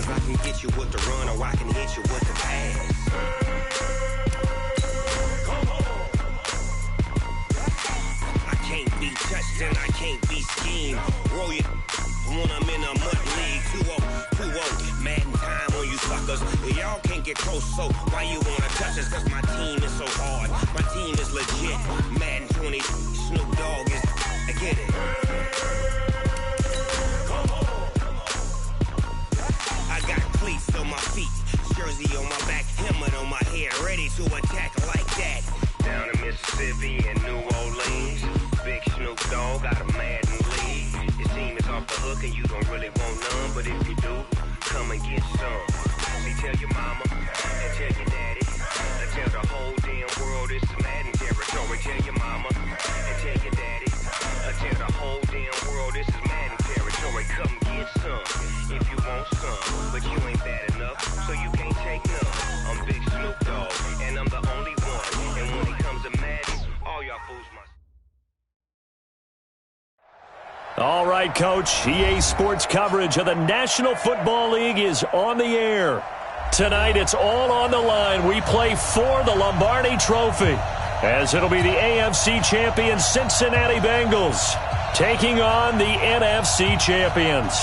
Cause I can get you with the run or I can hit you with the pass. I can't be touched and I can't be schemed. Roll you when I'm in a mud league. 2-0, Madden time on you suckers. Y'all can't get close, so why you wanna touch us? Cause my team is so hard. My team is legit. Madden 20, Snoop Dogg is, I get it. I got cleats on my feet, jersey on my back, helmet on my head, ready to attack like that. Down in Mississippi and New Orleans, big Snoop Dogg got a Madden league. Your team is off the hook and you don't really want none, but if you do, come and get some. See, tell your mama and tell your daddy, and tell the whole damn world it's Madden territory. Tell your mama and tell your daddy, and tell the whole damn world this is Madden territory. Come get some if you want some, but you ain't bad enough, so you can't take none. I'm Big Snoop Dogg, and I'm the only one. And when it comes to Madden, all y'all fools must. All right, Coach. EA Sports coverage of the National Football League is on the air. Tonight, it's all on the line. We play for the Lombardi Trophy, as it'll be the AFC champion Cincinnati Bengals taking on the NFC champions.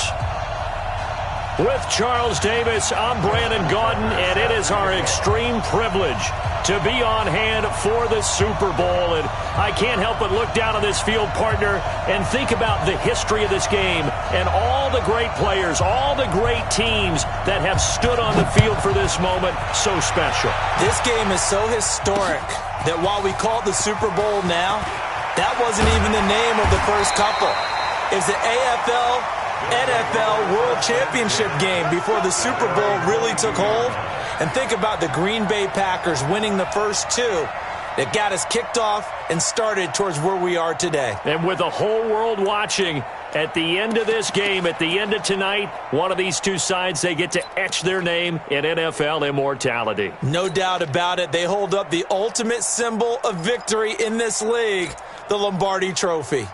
With Charles Davis, I'm Brandon Gaudin, and it is our extreme privilege to be on hand for the Super Bowl. And I can't help but look down on this field, partner, and think about the history of this game and all the great players, all the great teams that have stood on the field for this moment. So special. This game is so historic that while we call it the Super Bowl now, that wasn't even the name of the first couple. It's the NFL World Championship game before the Super Bowl really took hold. And think about the Green Bay Packers winning the first two that got us kicked off and started towards where we are today. And with the whole world watching, at the end of this game, at the end of tonight, one of these two sides, they get to etch their name in NFL immortality. No doubt about it. They hold up the ultimate symbol of victory in this league, the Lombardi Trophy.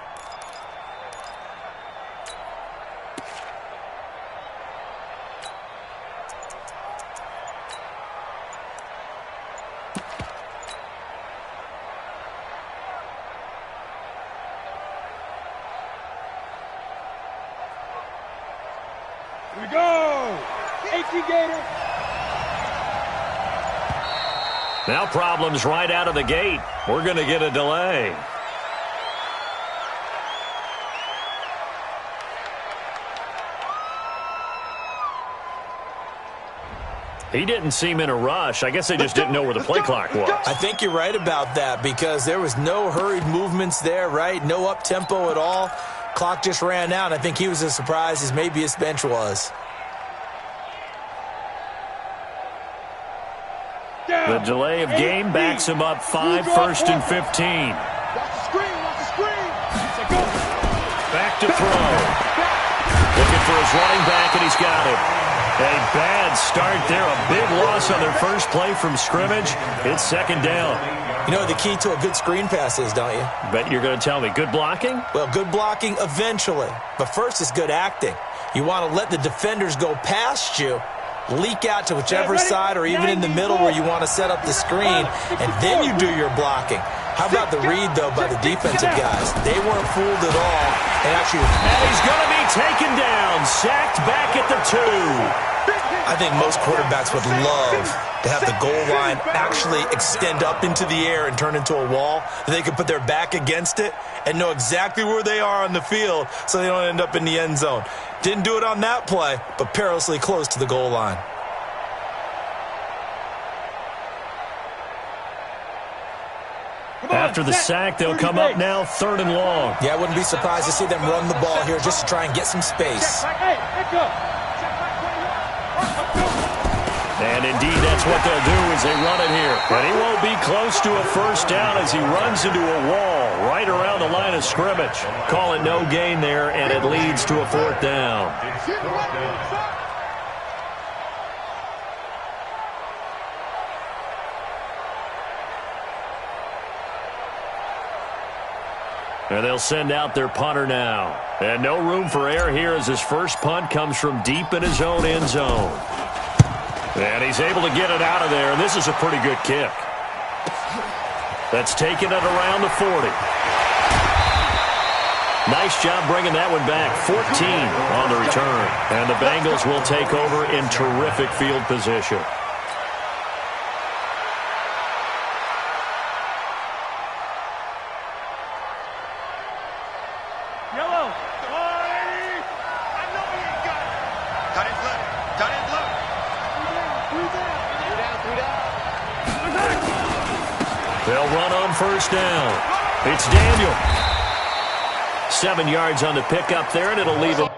Here we go! 18 Gator! Now problems right out of the gate. We're going to get a delay. He didn't seem in a rush. I guess they just didn't know where the play clock was. I think you're right about that because there was no hurried movements there, right? No up-tempo at all. Clock just ran out. I think he was as surprised as maybe his bench was. The delay of game backs him up 5, 1st and 15. Watch the screen, watch the screen! Back to throw. Looking for his running back, and he's got it. A bad start there. A big loss on their first play from scrimmage. It's second down. You know what the key to a good screen pass is, don't you? Bet you're going to tell me. Good blocking? Well, good blocking eventually. But first is good acting. You want to let the defenders go past you, leak out to whichever side or even in the middle where you want to set up the screen, and then you do your blocking. How about the read, though, by the defensive guys? They weren't fooled at all. And he's going to be taken down, sacked back at the 2. I think most quarterbacks would love to have the goal line actually extend up into the air and turn into a wall. They can put their back against it and know exactly where they are on the field so they don't end up in the end zone. Didn't do it on that play, but perilously close to the goal line. After the sack, they'll come up now 3rd and long. Yeah, I wouldn't be surprised to see them run the ball here just to try and get some space. And indeed, that's what they'll do as they run it here. And he won't be close to a first down as he runs into a wall right around the line of scrimmage. Call it no gain there, and it leads to a 4th down. And they'll send out their punter now. And no room for error here as his first punt comes from deep in his own end zone. And he's able to get it out of there, and this is a pretty good kick. That's taken it around the 40. Nice job bringing that one back. 14 on the return. And the Bengals will take over in terrific field position. They'll run on first down. It's Daniel. 7 yards on the pickup there, and it'll leave him.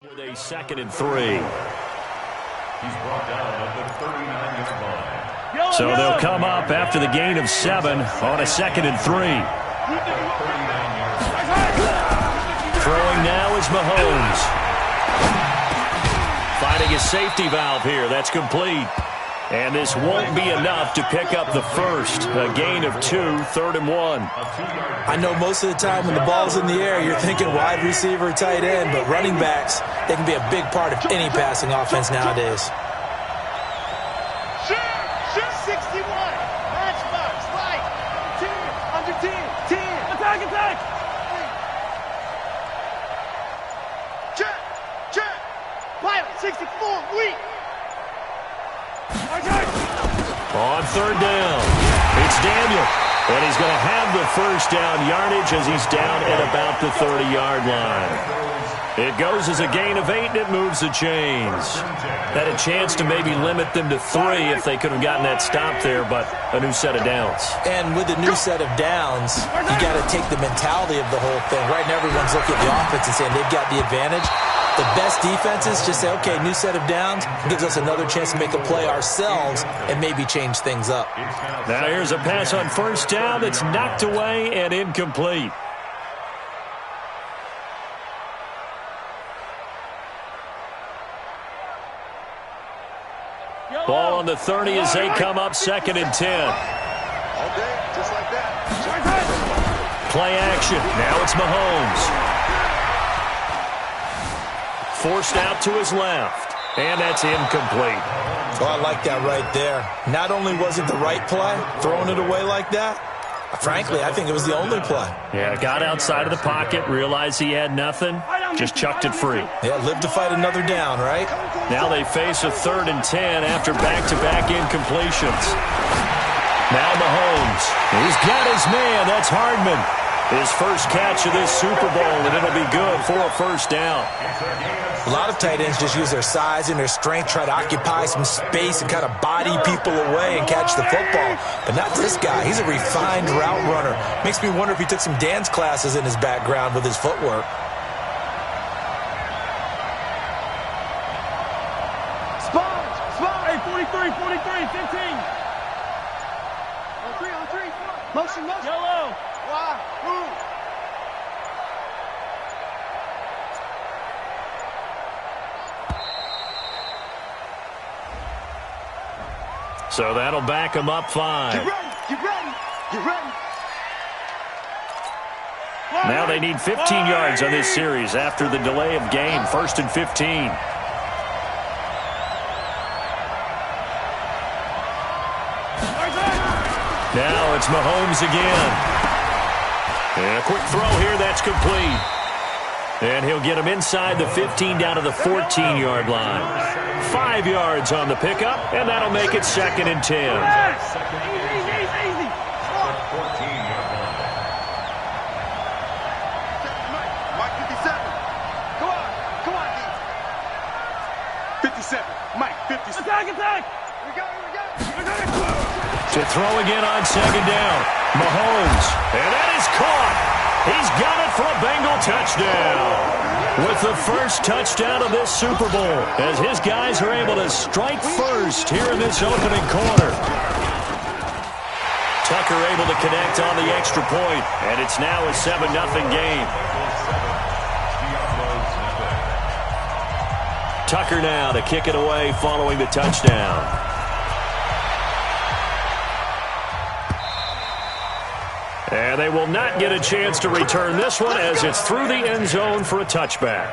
With a 2nd and 3. He's brought down at the 39-yard line. So they'll come up after the gain of 7 on a 2nd and 3. Throwing now is Mahomes. Finding a safety valve here. That's complete. And this won't be enough to pick up the first. A gain of 2, 3rd and 1. I know most of the time when the ball's in the air, you're thinking wide receiver, tight end, but running backs, they can be a big part of any passing offense nowadays. 61. Matchbox. Right. 10. Under 10. 10. Attack. Check. Pilot. 64. Weak. On 3rd down, it's Daniel. And he's going to have the first down yardage as he's down at about the 30-yard line. It goes as a gain of 8, and it moves the chains. Had a chance to maybe limit them to 3 if they could have gotten that stop there, but a new set of downs. And with a new set of downs, you got to take the mentality of the whole thing. Right now, everyone's looking at the offense and saying they've got the advantage. The best defenses just say, okay, new set of downs, gives us another chance to make a play ourselves and maybe change things up. Now here's a pass on first down that's knocked away and incomplete. Ball on the 30 as they come up 2nd and 10. All day, just like that. Play action. Now it's Mahomes. Forced out to his left. And that's incomplete. Oh, I like that right there. Not only was it the right play, throwing it away like that, frankly, I think it was the only play. Yeah, got outside of the pocket, realized he had nothing, just chucked it free. Yeah, live to fight another down, right? Now they face a 3rd and 10 after back-to-back incompletions. Now Mahomes. He's got his man. That's Hardman. His first catch of this Super Bowl, and it'll be good for a first down. A lot of tight ends just use their size and their strength, try to occupy some space and kind of body people away and catch the football. But not this guy. He's a refined route runner. Makes me wonder if he took some dance classes in his background with his footwork. Spot. Hey, 43, 15. On 3. Motion. Yellow. Why? Who? So that'll back him up 5. Get ready. Now they need 15 yards on this series after the delay of game. 1st and 15. Now it's Mahomes again. And a quick throw here, that's complete. And he'll get him inside the 15 down to the 14-yard line. 5 yards on the pickup, and that'll make it 2nd and 10. Easy. 14-yard line. Mike 57. Come on, D. 57. Mike 57. Attack. We got it. To throw again on 2nd down. Mahomes. And that is caught. He's got it for a Bengal touchdown. With the first touchdown of this Super Bowl, as his guys are able to strike first here in this opening quarter. Tucker able to connect on the extra point, and it's now a 7-0 game. Tucker now to kick it away following the touchdown. And they will not get a chance to return this one as it's through the end zone for a touchback.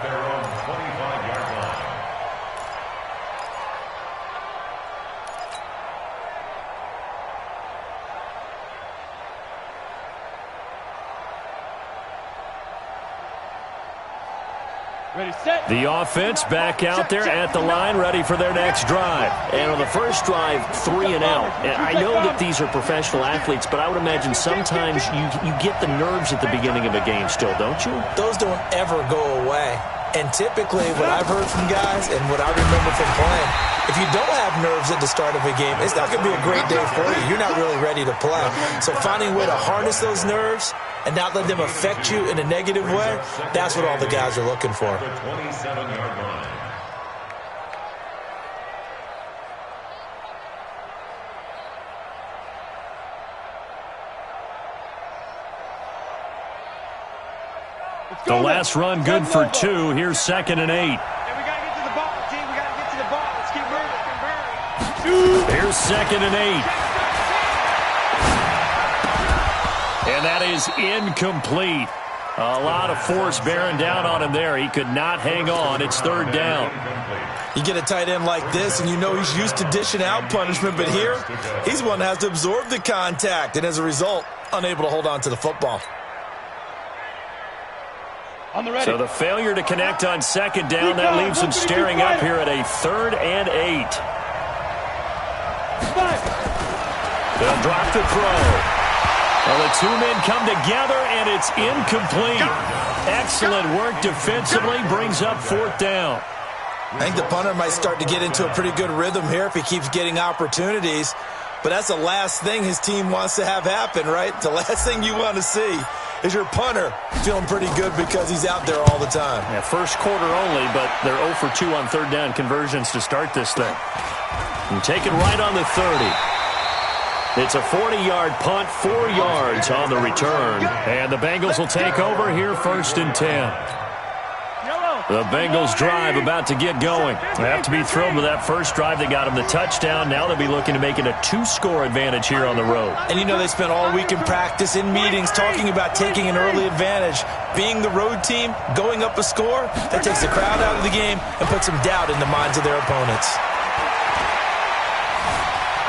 Ready, set. The offense back out there at the line, ready for their next drive. And on the first drive, 3 and out. And I know that these are professional athletes, but I would imagine sometimes you get the nerves at the beginning of a game still, don't you? Those don't ever go away. And typically, what I've heard from guys and what I remember from playing, if you don't have nerves at the start of a game, it's not going to be a great day for you. You're not really ready to play. So finding a way to harness those nerves and not let them affect you in a negative way, that's what all the guys are looking for. The 27-yard line. The last run good for 2. Here's 2nd and 8. And we got to get to the ball, team. We got to get to the ball. Let's keep moving. Here's 2nd and 8. And that is incomplete. A lot of force bearing down on him there. He could not hang on. It's 3rd down. You get a tight end like this, and you know he's used to dishing out punishment, but here, he's one that has to absorb the contact, and as a result, unable to hold on to the football. So the failure to connect on 2nd down, that leaves him staring up here at a 3rd and 8. They'll drop the throw. Well, the two men come together, and it's incomplete. Excellent work defensively, brings up 4th down. I think the punter might start to get into a pretty good rhythm here if he keeps getting opportunities. But that's the last thing his team wants to have happen, right? The last thing you want to see is your punter feeling pretty good because he's out there all the time. Yeah, first quarter only, but they're 0 for 2 on 3rd down conversions to start this thing. And take it right on the 30. It's a 40-yard punt, 4 yards on the return. And the Bengals will take over here 1st and 10. The Bengals drive about to get going. They have to be thrilled with that first drive. They got them the touchdown. Now they'll be looking to make it a 2-score advantage here on the road. And you know they spent all week in practice, in meetings, talking about taking an early advantage. Being the road team, going up a score, that takes the crowd out of the game and puts some doubt in the minds of their opponents.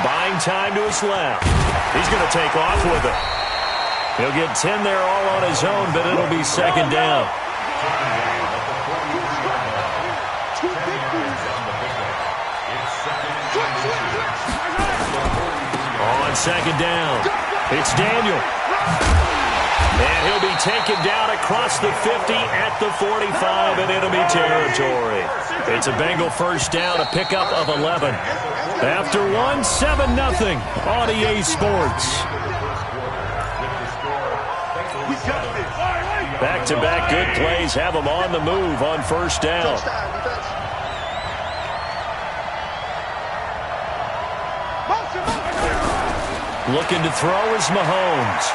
Buying time to his left. He's going to take off with it. He'll get 10 there all on his own, but it'll be 2nd down. On 2nd down, it's Daniel. And he'll be taken down across the 50 at the 45, and it'll be territory. It's a Bengal first down, a pickup of 11. After 1, 7-0 on EA Sports. Back-to-back good plays have them on the move on first down. Looking to throw is Mahomes.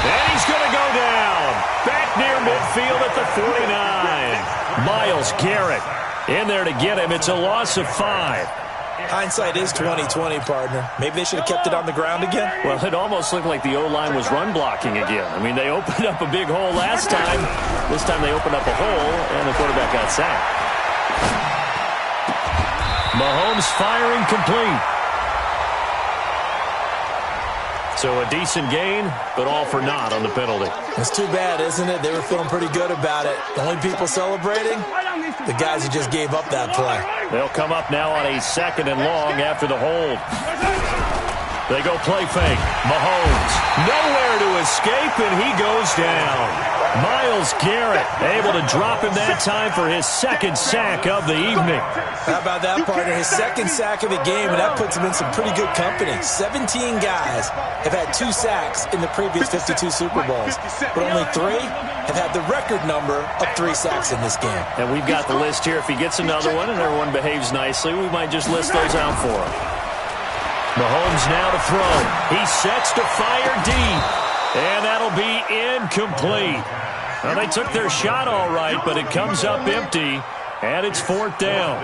And he's going to go down. Back near midfield at the 49. Myles Garrett in there to get him. It's a loss of 5. Hindsight is 20/20, partner. Maybe they should have kept it on the ground again. Well, it almost looked like the O-line was run blocking again. I mean, they opened up a big hole last time. This time they opened up a hole, and the quarterback got sacked. Mahomes firing complete. So a decent gain, but all for naught on the penalty. It's too bad, isn't it? They were feeling pretty good about it. The only people celebrating, the guys who just gave up that play. They'll come up now on a 2nd and long after the hold. They go play fake. Mahomes, nowhere to escape, and he goes down. Myles Garrett able to drop him that time for his 2nd sack of the evening. How about that, partner? His 2nd sack of the game, and that puts him in some pretty good company. 17 guys have had 2 sacks in the previous 52 Super Bowls, but only 3 have had the record number of 3 sacks in this game. And we've got the list here. If he gets another one and everyone behaves nicely, we might just list those out for him. Mahomes now to throw. He sets to fire deep, and that'll be incomplete. Well, they took their shot all right, but it comes up empty, and it's 4th down.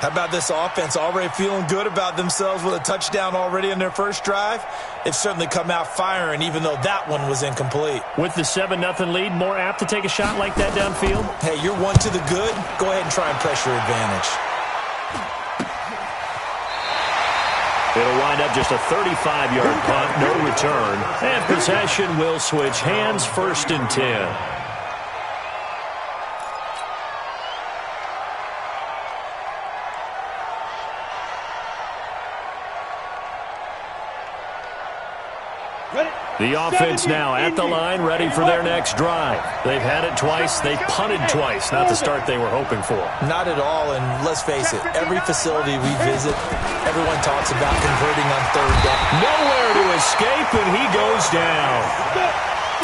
How about this offense already feeling good about themselves with a touchdown already in their first drive? They've certainly come out firing, even though that one was incomplete. With the 7-0 lead, more apt to take a shot like that downfield? Hey, you're one to the good. Go ahead and try and press your advantage. It'll wind up just a 35-yard punt, no return. And possession will switch hands, 1st and 10. The offense now at the line, ready for their next drive. They've had it twice. They've punted twice. Not the start they were hoping for. Not at all, and let's face it, every facility we visit, everyone talks about converting on 3rd down. Nowhere to escape, and he goes down.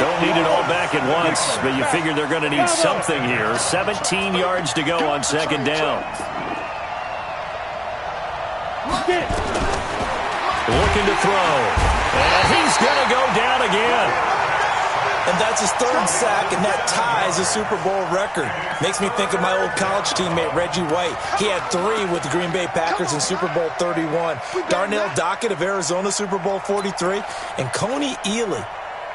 Don't need it all back at once, but you figure they're going to need something here. 17 yards to go on 2nd down. Looking to throw. And he's going to go down again. And that's his 3rd sack, and that ties a Super Bowl record. Makes me think of my old college teammate, Reggie White. He had 3 with the Green Bay Packers in Super Bowl 31. Darnell Dockett of Arizona, Super Bowl 43. And Coney Ealy,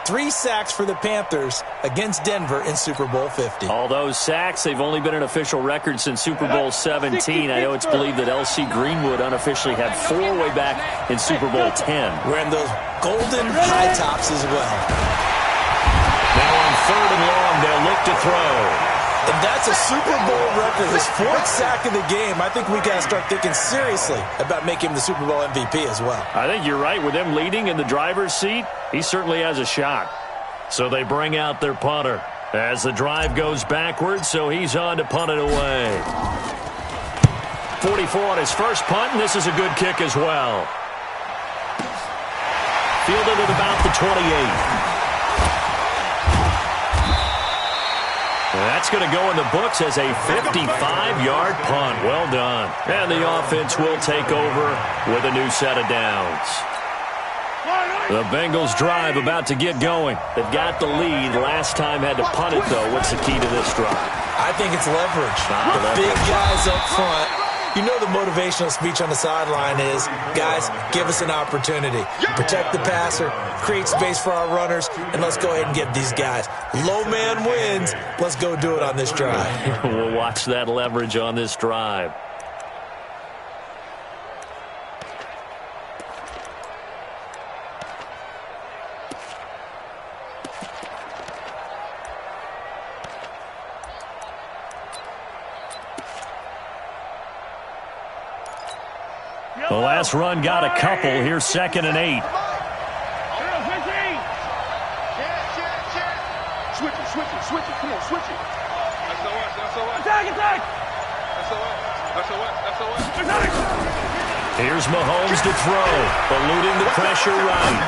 3 sacks for the Panthers against Denver in Super Bowl 50. All those sacks, they've only been an official record since Super Bowl 17. I know it's believed that L.C. Greenwood unofficially had 4 way back in Super Bowl 10. Wearing those golden high tops as well. Now on 3rd and long, they'll look to throw. And that's a Super Bowl record, his 4th sack of the game. I think we got to start thinking seriously about making him the Super Bowl MVP as well. I think you're right. With them leading in the driver's seat, he certainly has a shot. So they bring out their punter as the drive goes backwards, so he's on to punt it away. 44 on his first punt, and this is a good kick as well. Fielded at about the 28. That's going to go in the books as a 55-yard punt. Well done. And the offense will take over with a new set of downs. The Bengals drive about to get going. They've got the lead. Last time had to punt it, though. What's the key to this drive? I think it's leverage. The big guys up front. You know the motivational speech on the sideline is, guys, give us an opportunity. Protect the passer, create space for our runners, and let's go ahead and get these guys. Low man wins. Let's go do it on this drive. We'll watch that leverage on this drive. The last run got a couple. Here's 2nd and 8. Switch it. Come on, switch it. Attack. Here's Mahomes to throw. Eluding the pressure right.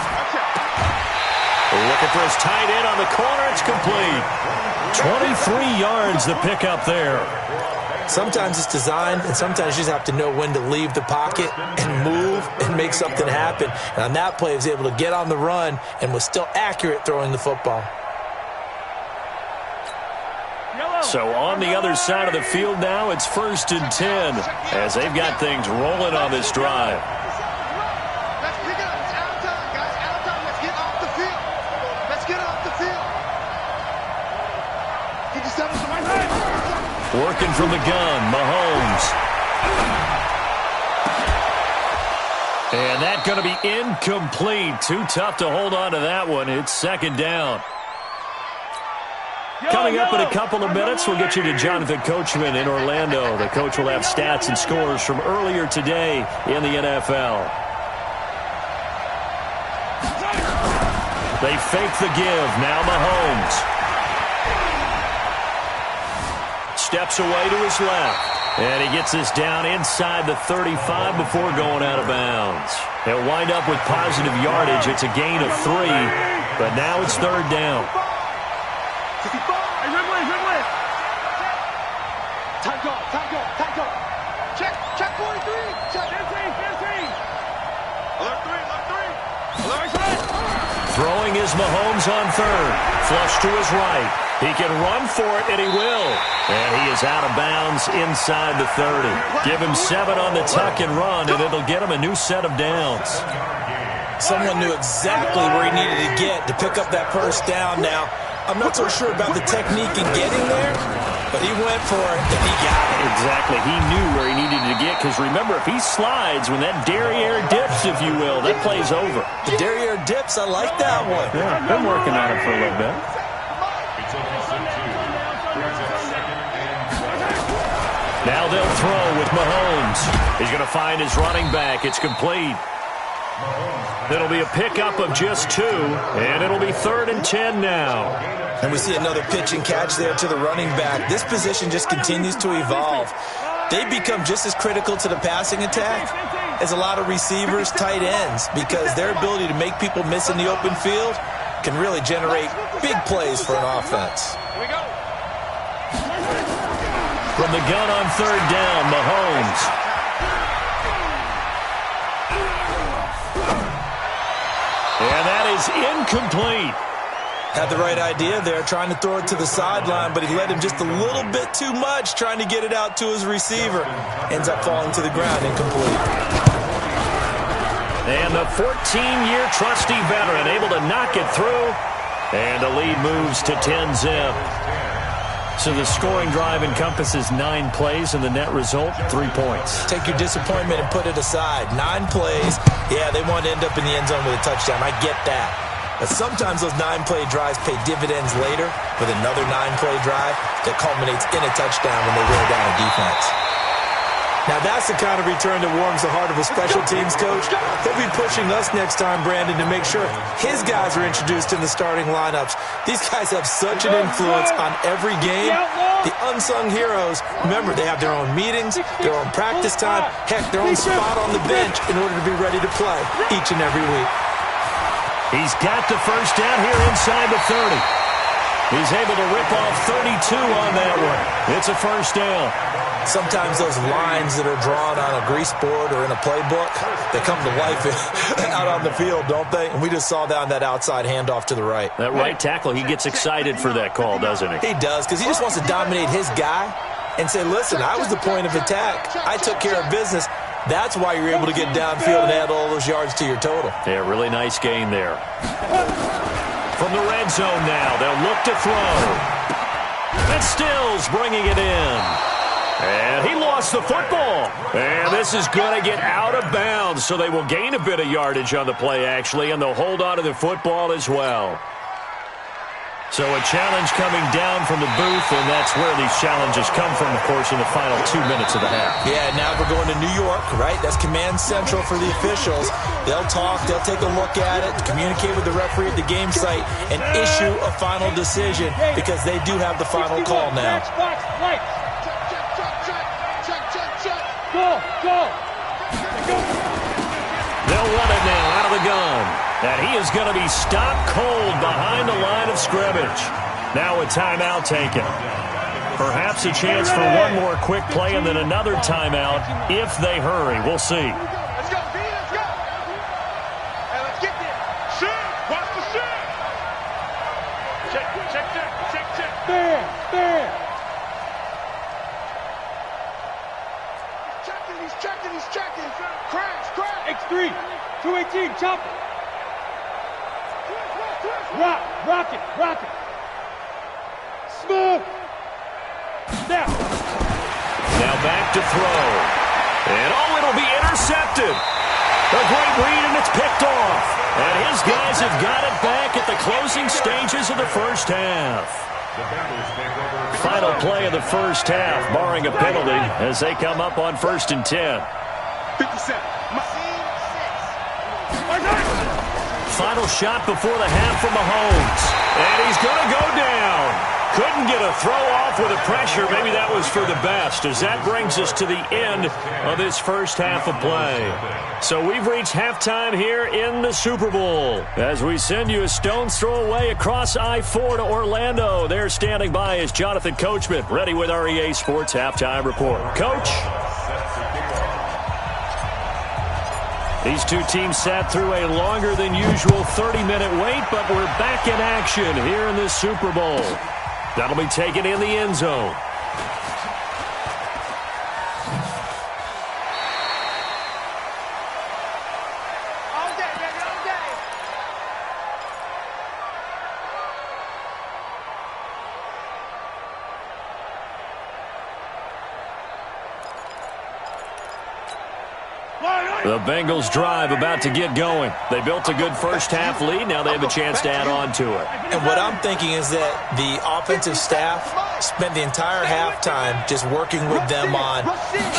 Looking for his tight end on the corner. It's complete. 23 yards the pickup there. Sometimes it's designed, and sometimes you just have to know when to leave the pocket and move and make something happen. And on that play, he was able to get on the run and was still accurate throwing the football. So on the other side of the field now, it's 1st and 10 as they've got things rolling on this drive. Let's pick it up. It's out of time, guys. Out of time. Let's get off the field. Let's get off the field. Get yourself to my side. Working from the gun, Mahomes. And that's going to be incomplete. Too tough to hold on to that one. It's second down. Coming up in a couple of minutes, we'll get you to Jonathan Coachman in Orlando. The coach will have stats and scores from earlier today in the NFL. They fake the give. Now Mahomes. Steps away to his left. And he gets this down inside the 35 before going out of bounds. He'll wind up with positive yardage. It's a gain of 3, but now it's third down. Check 43. Check 15. Alert 3. Throwing is Mahomes on third. Flush to his right. He can run for it, and he will. And he is out of bounds inside the 30. Give him 7 on the tuck and run, and it'll get him a new set of downs. Someone knew exactly where he needed to get to pick up that first down. Now, I'm not so sure about the technique in getting there, but he went for it, and he got it. Exactly. He knew where he needed to get, because remember, if he slides, when that derriere dips, if you will, that play's over. The derriere dips, I like that one. Yeah, been working on it for a little bit. Now they'll throw with Mahomes. He's going to find his running back. It's complete. It'll be a pickup of just 2, and it'll be 3rd and 10 now. And we see another pitch and catch there to the running back. This position just continues to evolve. They become just as critical to the passing attack as a lot of receivers, tight ends, because their ability to make people miss in the open field can really generate big plays for an offense. Here we go. From the gun on third down, Mahomes. And that is incomplete. Had the right idea there, trying to throw it to the sideline, but he led him just a little bit too much, trying to get it out to his receiver. Ends up falling to the ground, incomplete. And the 14-year trusty veteran able to knock it through. And the lead moves to 10-zip. So the scoring drive encompasses 9 plays, and the net result, 3 points. Take your disappointment and put it aside. 9 plays. Yeah, they want to end up in the end zone with a touchdown. I get that. But sometimes those 9-play drives pay dividends later with another 9-play drive that culminates in a touchdown when they wear down a defense. Now, that's the kind of return that warms the heart of a special teams coach. He'll be pushing us next time, Brandon, to make sure his guys are introduced in the starting lineups. These guys have such an influence on every game. The unsung heroes, remember, they have their own meetings, their own practice time, heck, their own spot on the bench in order to be ready to play each and every week. He's got the first down here inside the 30. He's able to rip off 32 on that one. It's a first down. Sometimes those lines that are drawn on a grease board or in a playbook, they come to life out on the field, don't they? And we just saw that on that outside handoff to the right. That right tackle, he gets excited for that call, doesn't he? He does, because he just wants to dominate his guy and say, listen, I was the point of attack. I took care of business. That's why you're able to get downfield and add all those yards to your total. Yeah, really nice gain there. From the red zone now, they'll look to throw. And Stills bringing it in. And he lost the football. And this is going to get out of bounds, so they will gain a bit of yardage on the play, actually, and they'll hold on to the football as well. So a challenge coming down from the booth, and that's where these challenges come from, of course, in the final 2 minutes of the half. Yeah, now we're going to New York, right? That's command central for the officials. They'll talk, they'll take a look at it, communicate with the referee at the game site, and issue a final decision because they do have the final call now. They'll run it now out of the gun. And he is going to be stopped cold behind the line of scrimmage. Now a timeout taken. Perhaps a chance for one more quick play and then another timeout if they hurry. We'll see. Let's go, B, let's go. Hey, let's get there. Shoot, watch the shoot. Check. There. He's checking. Crash. X3, 218, chopper. Rock it. Smooth. Now back to throw. And it'll be intercepted. A great read, and it's picked off. And his guys have got it back at the closing stages of the first half. Final play of the first half, barring a penalty, as they come up on 1st and 10. 57. Final shot before the half from Mahomes. And he's going to go down. Couldn't get a throw off with the pressure. Maybe that was for the best, as that brings us to the end of this first half of play. So we've reached halftime here in the Super Bowl. As we send you a stone's throw away across I-4 to Orlando. There standing by is Jonathan Coachman, ready with our EA Sports Halftime Report. Coach? These two teams sat through a longer than usual 30-minute wait, but we're back in action here in this Super Bowl. That'll be taken in the end zone. All day, baby, all day. The Bengals drive about to get going. They built a good first half lead. Now they have a chance to add on to it. And what I'm thinking is that the offensive staff spent the entire halftime just working with them on,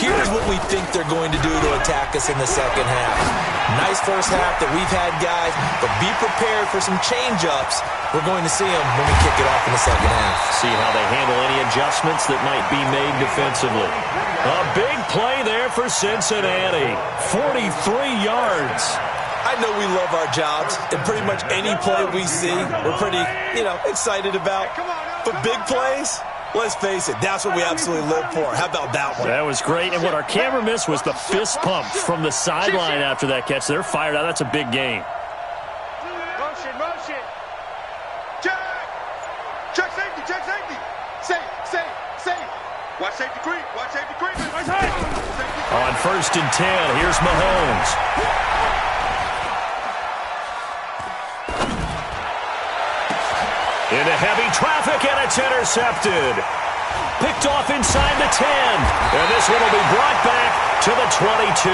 here's what we think they're going to do to attack us in the second half. Nice first half that we've had, guys, but be prepared for some change-ups. We're going to see them when we kick it off in the second half. See how they handle any adjustments that might be made defensively. A big play there for Cincinnati. 43 yards. I know we love our jobs, and pretty much any play we see, we're pretty, excited about. But big plays, let's face it, that's what we absolutely live for. How about that one? That was great, and what our camera missed was the fist pump from the sideline after that catch. They're fired out. That's a big game. Motion, motion. Check. Check safety, check safety. Safe. Watch safety creep, watch safety creep. On 1st and 10, here's Mahomes. Into heavy traffic, and it's intercepted. Picked off inside the 10. And this one will be brought back to the 22.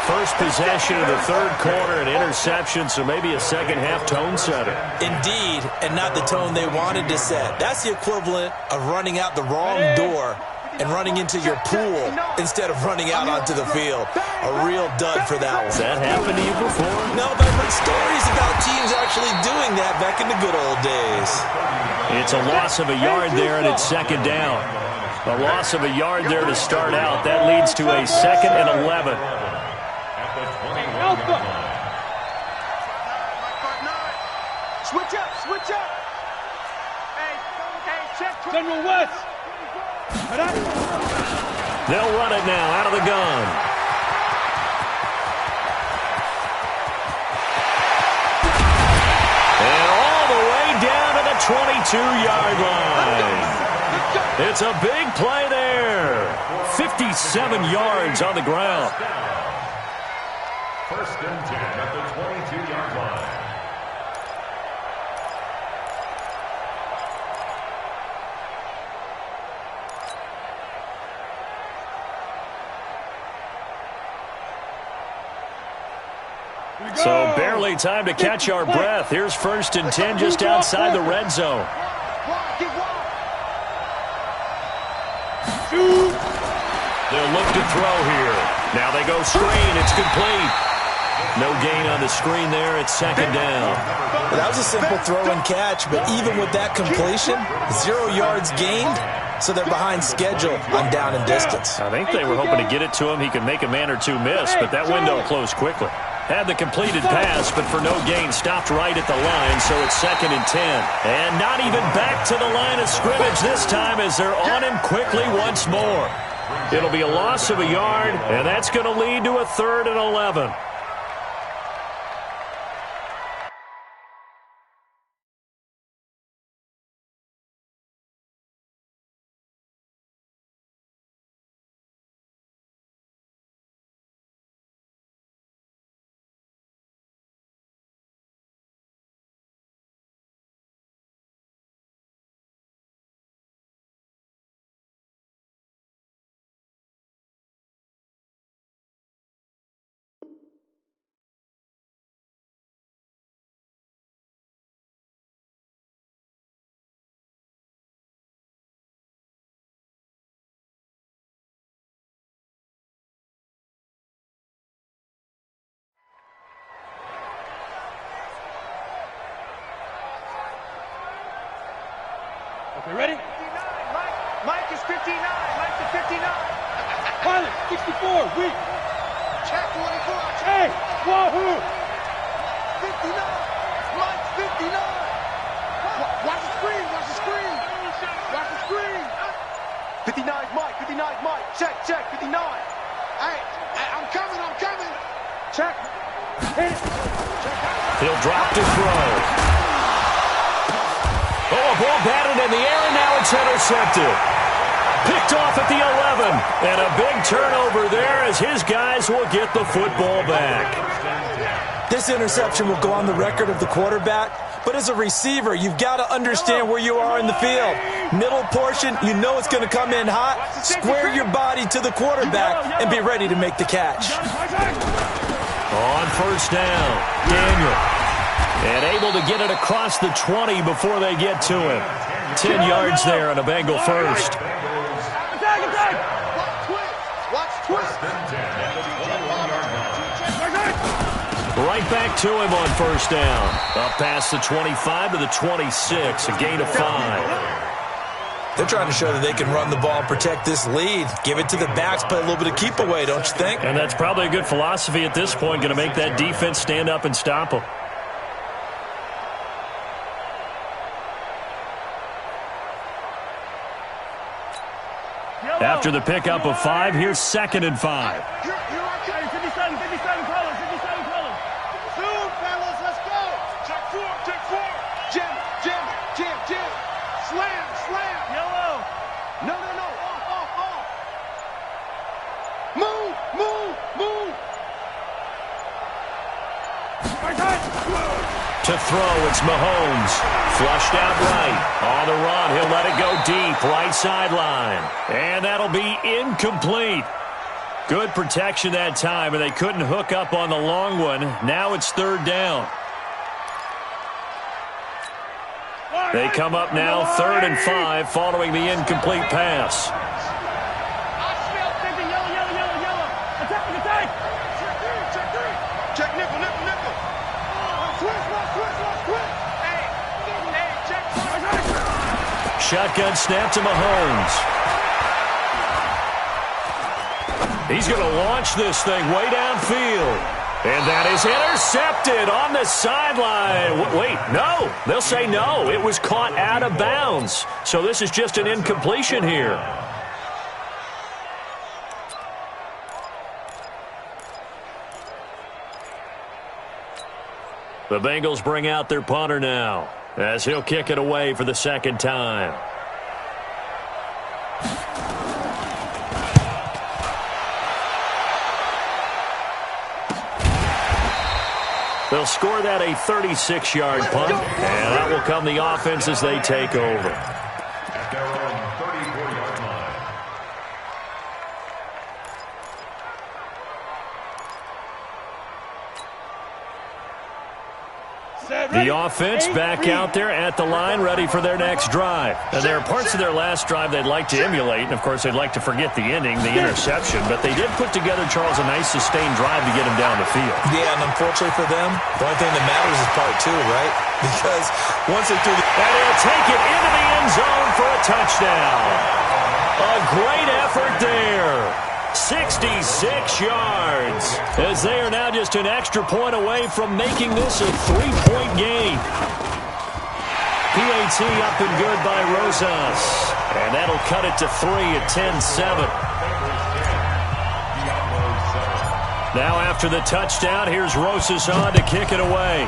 First possession of the third quarter, an interception, so maybe a second-half tone setter. Indeed, and not the tone they wanted to set. That's the equivalent of running out the wrong door and running into your pool instead of running out onto the field. A real dud for that one. Has that happened to you before? No, but I've heard stories about teams actually doing that back in the good old days. It's a loss of a yard there, and it's second down. A loss of a yard there to start out. That leads to a 2nd and 11. Alpha. Switch up. Hey, check. General West. They'll run it now out of the gun. And all the way down to the 22-yard line. It's a big play there. 57 yards on the ground. 1st and 10 at the 22-yard line. So barely time to catch our breath. Here's 1st and 10 just outside the red zone. They'll look to throw here. Now they go screen. It's complete. No gain on the screen there. It's 2nd down. Well, that was a simple throw and catch, but even with that completion, 0 yards gained, so they're behind schedule on down and distance. I think they were hoping to get it to him. He could make a man or two miss, but that window closed quickly. Had the completed pass, but for no gain, stopped right at the line, so it's 2nd and 10. And not even back to the line of scrimmage this time as they're on him quickly once more. It'll be a loss of a yard, and that's going to lead to a 3rd and 11. You ready? 59. Mike is 59. Mike is 59. Pilot, 64, weak. Check 44. Hey, wahoo! 59. Mike's 59. Watch the screen. Watch the screen. Watch the screen. 59 Mike. 59 Mike. Check. 59. Hey, I'm coming. Check. Hit it. He'll drop to throw. Oh, a ball batted in the air, and now it's intercepted. Picked off at the 11. And a big turnover there as his guys will get the football back. This interception will go on the record of the quarterback, but as a receiver, you've got to understand where you are in the field. Middle portion, you know it's going to come in hot. Square your body to the quarterback and be ready to make the catch. On first down, Daniel. And able to get it across the 20 before they get to him. 10 yards there on a Bengal first. Attack! Watch twist. Right back to him on first down. Up past the 25 to the 26, a gain of 5. They're trying to show that they can run the ball and protect this lead. Give it to the backs, play a little bit of keep away, don't you think? And that's probably a good philosophy at this point, going to make that defense stand up and stop them. After the pickup of 5, here's 2nd and 5. You're okay. 57 colors. Soon, fellas, let's go. Check 4. Jim. Slam. Yellow. No. Off. Move. To throw, it's Mahomes. Flushed out right. On the run, he'll let it go deep, right sideline. And that'll be incomplete. Good protection that time, and they couldn't hook up on the long one. Now it's 3rd down. They come up now 3rd and 5 following the incomplete pass. Yellow. Attack. Check nickel. Twist. Hey, check. Shotgun snap to Mahomes. He's going to launch this thing way downfield. And that is intercepted on the sideline. Wait, no. They'll say no. It was caught out of bounds. So this is just an incompletion here. The Bengals bring out their punter now as he'll kick it away for the 2nd time. They'll score that a 36-yard punt, and that will come the offense as they take over. At their own 34-yard line. The offense back out there at the line, ready for their next drive. And there are parts of their last drive they'd like to emulate, and of course they'd like to forget the ending, the interception, but they did put together, Charles, a nice sustained drive to get him down the field. Yeah, and unfortunately for them, the only thing that matters is part 2, right? Because once they threw the... And he'll take it into the end zone for a touchdown. A great effort there. 66 yards, as they are now just an extra point away from making this a 3-point game. PAT up and good by Rosas, and that'll cut it to 3 at 10-7. Now after the touchdown, here's Rosas on to kick it away.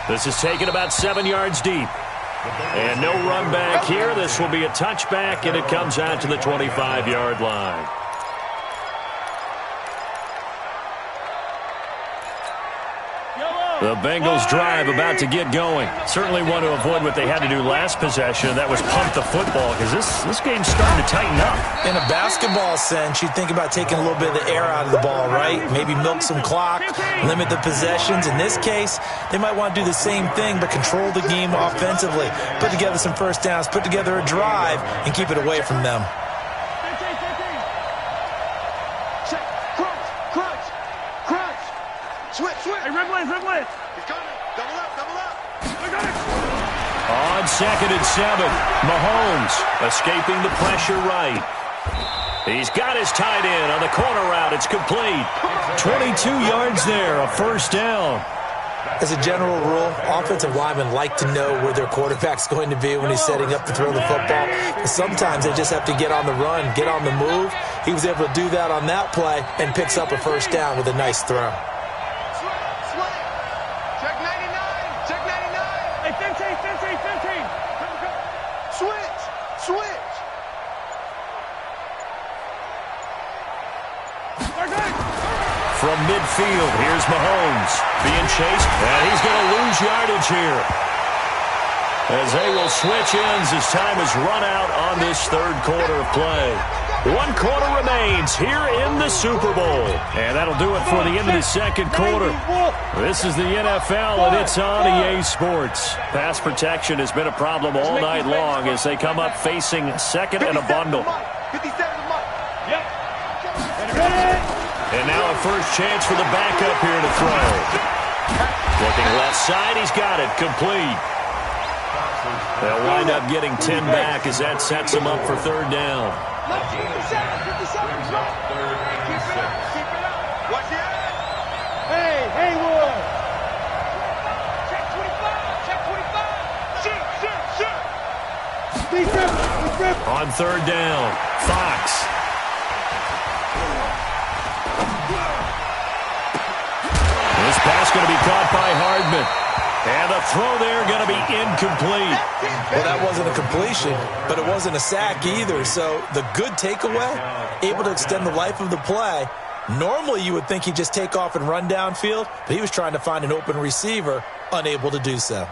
This is taken about 7 yards deep. And no run back here. This will be a touchback, and it comes out to the 25-yard line. The Bengals drive about to get going. Certainly want to avoid what they had to do last possession. That was pump the football, because this game's starting to tighten up. In a basketball sense, you think about taking a little bit of the air out of the ball, right? Maybe milk some clock, limit the possessions. In this case, they might want to do the same thing, but control the game offensively. Put together some first downs, put together a drive, and keep it away from them. Switch. Hey, red blitz. He's coming. Double up. I got it. On 2nd and 7, Mahomes escaping the pressure right. He's got his tight end on the corner route. It's complete. 22 yards there, a first down. As a general rule, offensive linemen like to know where their quarterback's going to be when he's setting up to throw the football. But sometimes they just have to get on the run, get on the move. He was able to do that on that play and picks up a first down with a nice throw. Check 99. Check 99. Hey, 15. Switch. From midfield, here's Mahomes being chased, and he's going to lose yardage here. As they will switch ends as time is run out on this third quarter of play. 1 quarter remains here in the Super Bowl. And that'll do it for the end of the second quarter. This is the NFL, and it's on EA Sports. Pass protection has been a problem all night long as they come up facing second and a bundle. 57 to Mike. Yep. Ready. And now a first chance for the backup here to throw. Looking left side, he's got it, complete. They'll wind up getting 10 back as that sets him up for third down. 57. Keep it up. Watch the end. Hey, Haywood. Check 25. Check 25. Shoot. Defense. On third down, Fox. This pass going to be caught by Hardman. And the throw there going to be incomplete. Well, that wasn't a completion, but it wasn't a sack either. So the good takeaway, able to extend the life of the play. Normally you would think he'd just take off and run downfield, but he was trying to find an open receiver, unable to do so.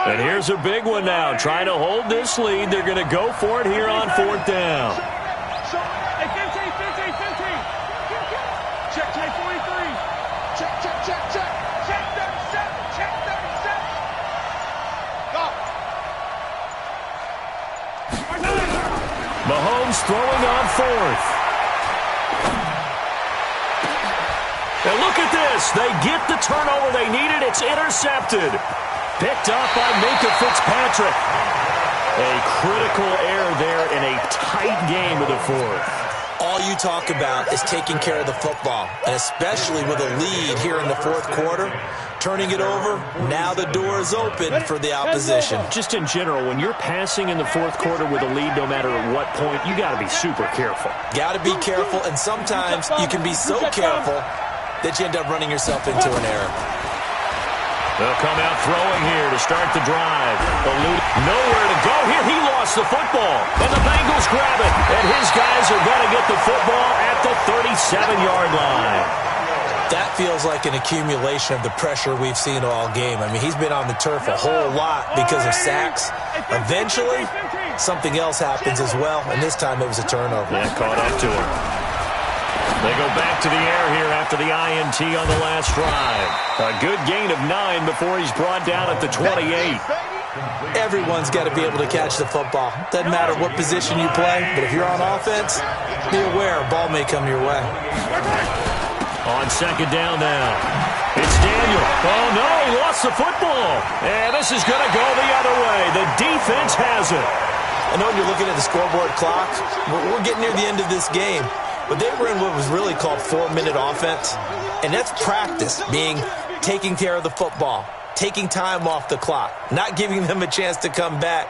And here's a big one now. Trying to hold this lead. They're going to go for it here on fourth down. Hey, 15. Check 43. Check 37. Check 37. Go. Mahomes throwing on fourth. And look at this. They get the turnover they needed. It's intercepted. Picked off by Minka Fitzpatrick. A critical error there in a tight game of the fourth. All you talk about is taking care of the football, and especially with a lead here in the fourth quarter. Turning it over, now the door is open for the opposition. Just in general, when you're passing in the fourth quarter with a lead, no matter at what point, you got to be super careful. Got to be careful, and sometimes you can be so careful that you end up running yourself into an error. They'll come out throwing here to start the drive. Nowhere to go here. He lost the football. And the Bengals grab it. And his guys are going to get the football at the 37-yard line. That feels like an accumulation of the pressure we've seen all game. I mean, he's been on the turf a whole lot because of sacks. Eventually, something else happens as well. And this time it was a turnover. Yeah, caught up to him. They go back to the air here after the INT on the last drive. A good gain of 9 before he's brought down at the 28. Everyone's got to be able to catch the football. Doesn't matter what position you play, but if you're on offense, be aware a ball may come your way. On second down now. It's Daniel. Oh, no, he lost the football. And this is going to go the other way. The defense has it. I know when you're looking at the scoreboard clock, we're getting near the end of this game. But they were in what was really called 4-minute offense. And that's practice, being taking care of the football, taking time off the clock, not giving them a chance to come back.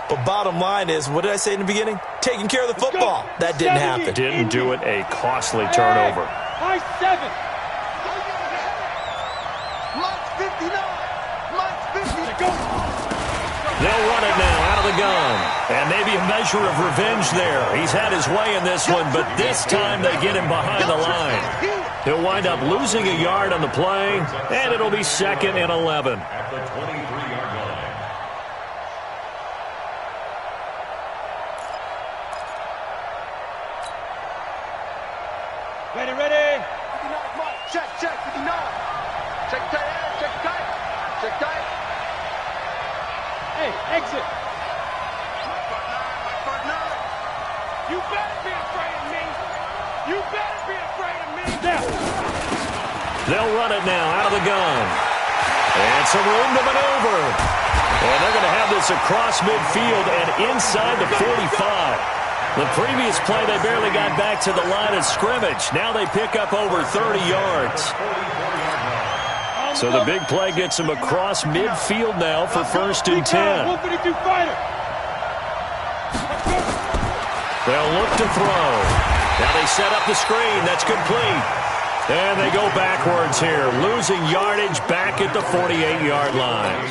But bottom line is, what did I say in the beginning? Taking care of the football. That didn't happen. Didn't do it. A costly turnover. Mike 7. Mike 59. Mike 50. They'll run it now out out of the gun. And maybe a measure of revenge there. He's had his way in this one, but this time they get him behind the line. He'll wind up losing a yard on the play, and it'll be 2nd and 11. At the 23-yard line. Ready, ready. 59, Mike. Check, 59. Check tight, check tight. Check tight. Hey, exit. You better be afraid of me. You better be afraid of me. Down. They'll run it now out of the gun. And some room to maneuver. And they're going to have this across midfield and inside the 45. The previous play, they barely got back to the line of scrimmage. Now they pick up over 30 yards. So the big play gets them across midfield now for 1st and 10. 152 fighter. They'll look to throw. Now they set up the screen. That's complete. And they go backwards here, losing yardage back at the 48-yard line.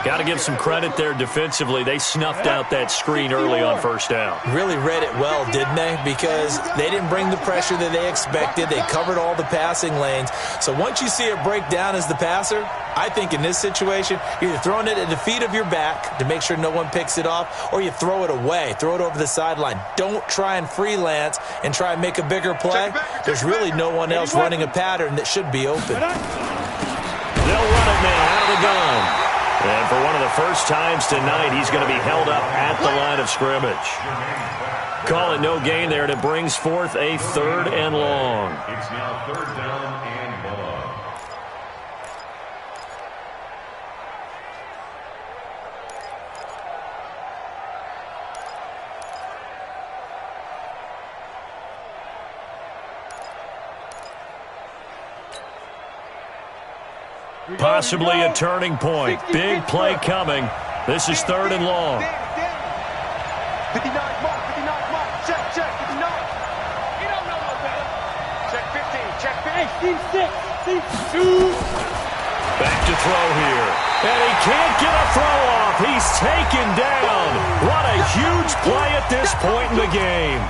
Got to give some credit there defensively. They snuffed out that screen early on 1st down. Really read it well, didn't they? Because they didn't bring the pressure that they expected. They covered all the passing lanes. So once you see it break down as the passer, I think in this situation, you're either throwing it at the feet of your back to make sure no one picks it off, or you throw it away, throw it over the sideline. Don't try and freelance and try and make a bigger play. There's really no one else running a pattern that should be open. They'll run it now out of the gun. And for one of the first times tonight, he's going to be held up at the line of scrimmage. Call it no gain there, and it brings forth a 3rd and long. It's now 3rd down and long. Possibly a turning point. Big play coming. This is 3rd and long. 59, Mike. Check, 59. You don't know no better. Check 15, check 15. Hey, C6, C2. Back to throw here. And he can't get a throw off. He's taken down. What a huge play at this point in the game.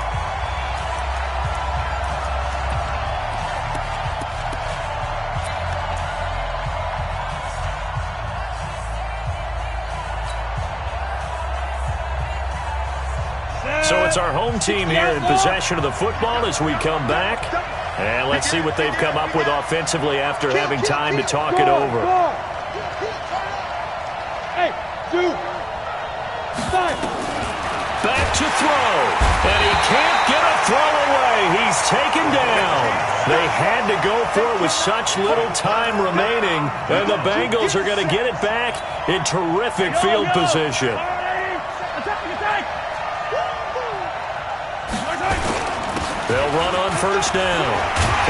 So it's our home team here in possession of the football as we come back. And let's see what they've come up with offensively after having time to talk it over. Hey, 2. Stop. Back to throw. And he can't get a throw away. He's taken down. They had to go for it with such little time remaining. And the Bengals are going to get it back in terrific field position. They'll run on 1st down.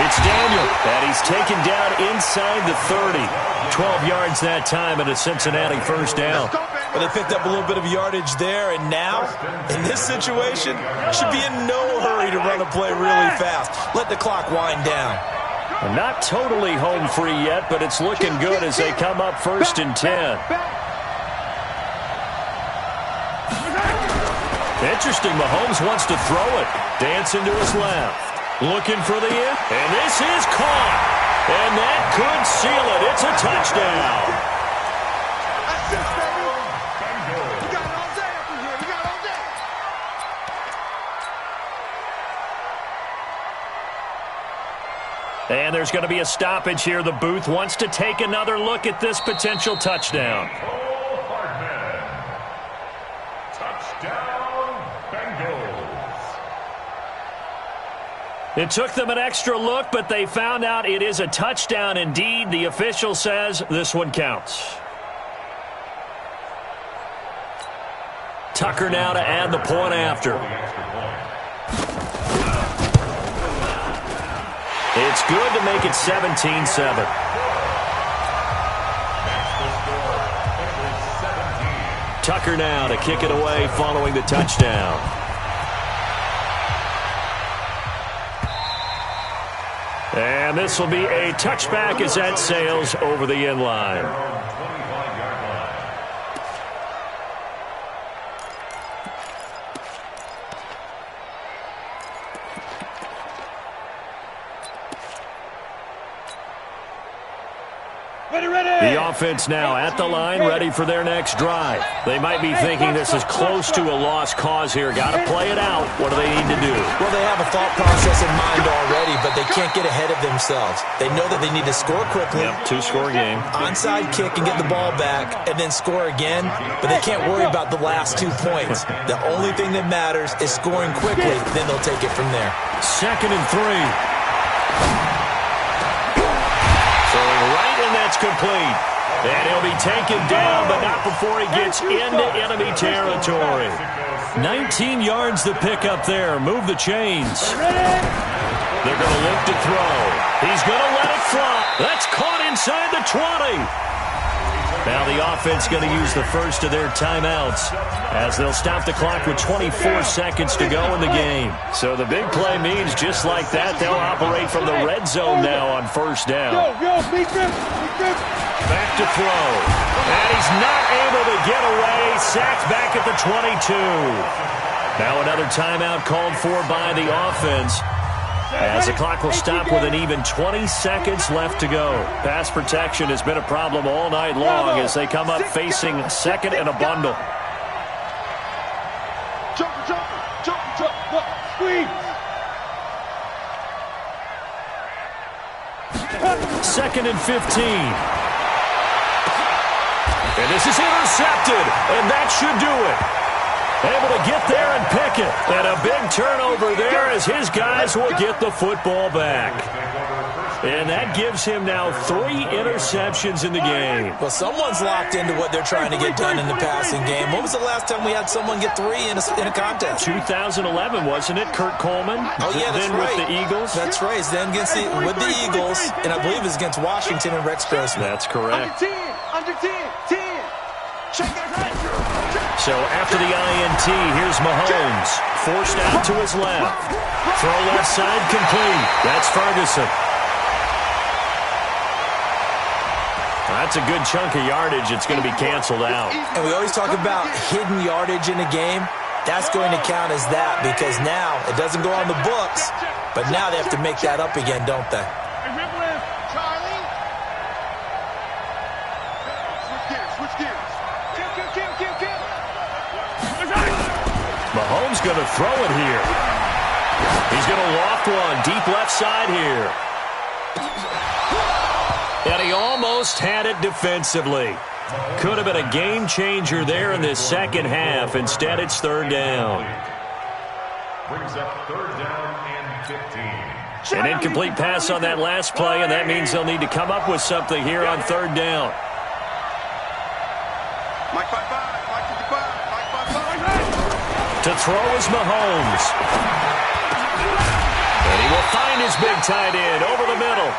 It's Daniel, and he's taken down inside the 30. 12 yards that time, and a Cincinnati 1st down. Well, they picked up a little bit of yardage there, and now, in this situation, should be in no hurry to run a play really fast. Let the clock wind down. Not totally home free yet, but it's looking good as they come up 1st and 10. Interesting, Mahomes wants to throw it. Dancing to his left. Looking for the end. And this is caught. And that could seal it. It's a touchdown. You got it all day up in here. You got it all day. And there's going to be a stoppage here. The booth wants to take another look at this potential touchdown. It took them an extra look, but they found out it is a touchdown indeed. The official says this one counts. Tucker now to add the point after. It's good to make it 17-7. Tucker now to kick it away following the touchdown. And this will be a touchback as that sails over the end line. offense now at the line, ready for their next drive. They might be thinking this is close to a lost cause here. Got to play it out. What do they need to do? Well, they have a thought process in mind already, but they can't get ahead of themselves. They know that they need to score quickly. Yep, two-score game. Onside kick and get the ball back and then score again, but they can't worry about the last 2 points. The only thing that matters is scoring quickly, then they'll take it from there. 2nd and 3. Throwing right, and that's complete. And he'll be taken down, but not before he gets into enemy territory. 19 yards to pick up there. Move the chains. They're going to look to throw. He's going to let it fly. That's caught inside the 20. Now the offense going to use the first of their timeouts as they'll stop the clock with 24 seconds to go in the game. So the big play means just like that, they'll operate from the red zone now on first down. Back to throw. And he's not able to get away. Sacked back at the 22. Now another timeout called for by the offense, as the clock will stop with an even 20 seconds left to go. Pass protection has been a problem all night long as they come up facing second and a bundle. Squeeze. 2nd and 15. And this is intercepted, and that should do it. Able to get there and pick it. And a big turnover there as his guys will get the football back. And that gives him now 3 interceptions in the game. Well, someone's locked into what they're trying to get done in the passing game. When was the last time we had someone get 3 in a contest? 2011, wasn't it? Kurt Coleman? Oh, yeah, that's then right. with the Eagles? That's right. Then with the Eagles, and I believe it was against Washington and Rex Grossman. That's correct. Under 10. Check that right. So after the INT, here's Mahomes. Forced out to his left. Throw left side complete. That's Ferguson. That's a good chunk of yardage. It's going to be canceled out. And we always talk about hidden yardage in a game. That's going to count as that because now it doesn't go on the books, but now they have to make that up again, don't they? Switch gears. Mahomes going to throw it here. He's going to loft one deep left side here. And he almost had it defensively. Could have been a game changer there in this second half. Instead, it's 3rd down. Brings up 3rd down and 15. An incomplete pass on that last play, and that means they'll need to come up with something here on 3rd down. Mike 55, Mike 55, Mike 55. To throw is Mahomes. And he will find his big tight end over the middle.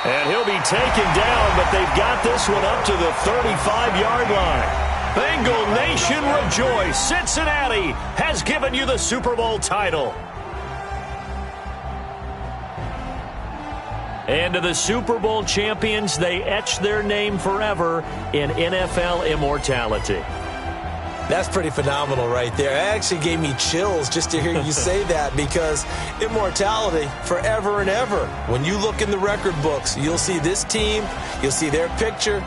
And he'll be taken down, but they've got this one up to the 35-yard line. Bengal Nation rejoice. Cincinnati has given you the Super Bowl title. And to the Super Bowl champions, they etch their name forever in NFL immortality. That's pretty phenomenal right there. It actually gave me chills just to hear you say that because immortality forever and ever. When you look in the record books, you'll see this team, you'll see their picture,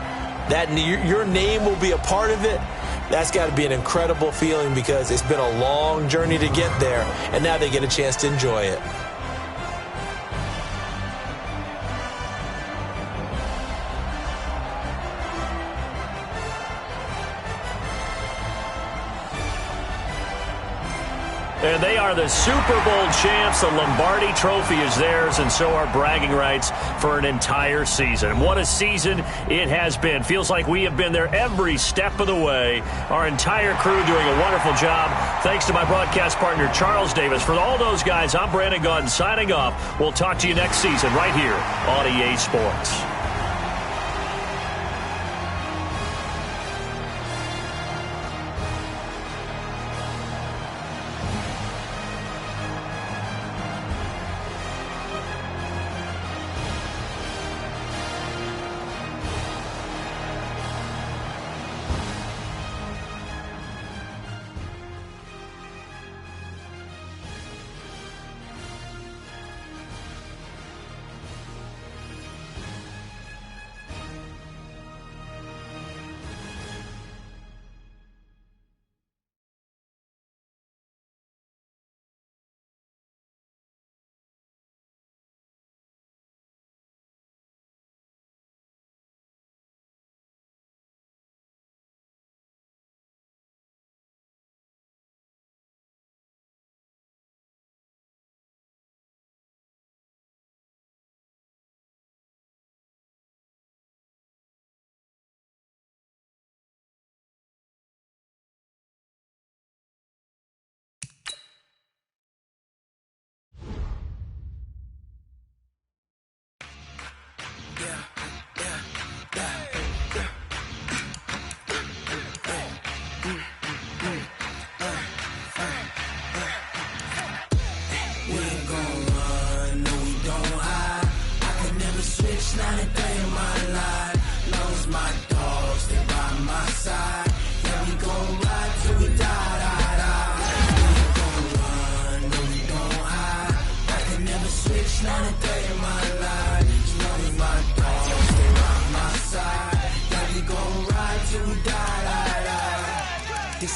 that your name will be a part of it. That's got to be an incredible feeling because it's been a long journey to get there, and now they get a chance to enjoy it. And they are the Super Bowl champs. The Lombardi Trophy is theirs, and so are bragging rights for an entire season. What a season it has been. Feels like we have been there every step of the way. Our entire crew doing a wonderful job. Thanks to my broadcast partner, Charles Davis. For all those guys, I'm Brandon Gaudin signing off. We'll talk to you next season right here on EA Sports.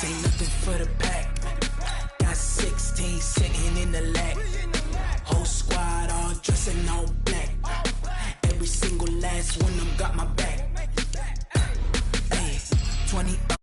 This ain't nothing for the pack. Got 16 sitting in the lap. Whole squad all dressing all black. Every single last one of them got my back. Hey, 20